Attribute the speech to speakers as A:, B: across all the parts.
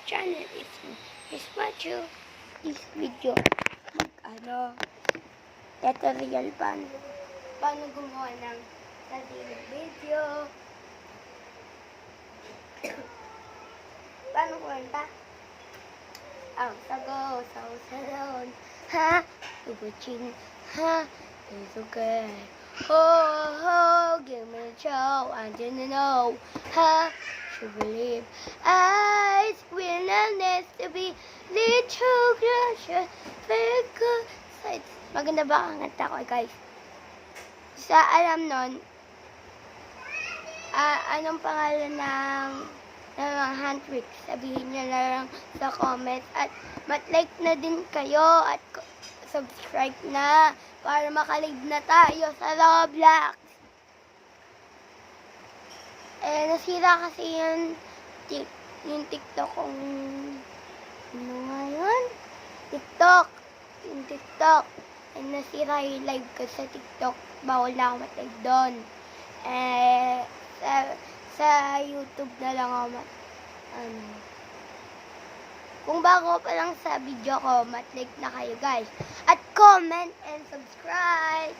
A: channel. It's Miss Macho. This video, tutorial paano gumawa ng sariling video. Paano kumanta? Ang sago sa usalon, ha? Ubuchin, ha? It's okay. Ho, ho, give me a show. I didn't know, ha? Should believe eyes willingness to be little gracious, very good sights. Maganda ba ang kanta ko, guys? Sa alam nun, anong pangalan ng hand tricks? Sabihin nyo na lang sa comments. At mat-like na din kayo at subscribe na para makalive na tayo sa Roblox. Nasira kasi yung TikTok kong ano nga yun? Yung TikTok. Nasira yung live ko sa TikTok. Bawal na ako mag-live doon. Sa YouTube na lang ako Kung bago pa lang sa video ko, mat-like na kayo, guys. At comment and subscribe.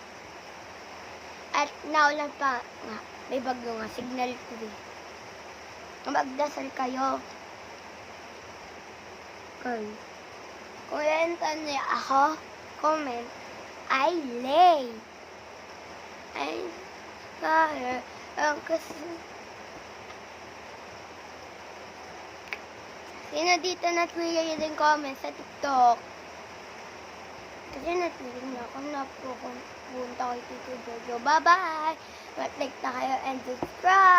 A: At naulan pa nga. May bagyo nga, signal 3. Magdasal kayo. Kung lantan niya ako, comment, I lay. Ay, kaya, kasi, sino dito na-trigger yung comment sa TikTok? Kasi na-trigger na ako na pupunta kay Tito Jojo. Bye-bye! Like na kayo and subscribe!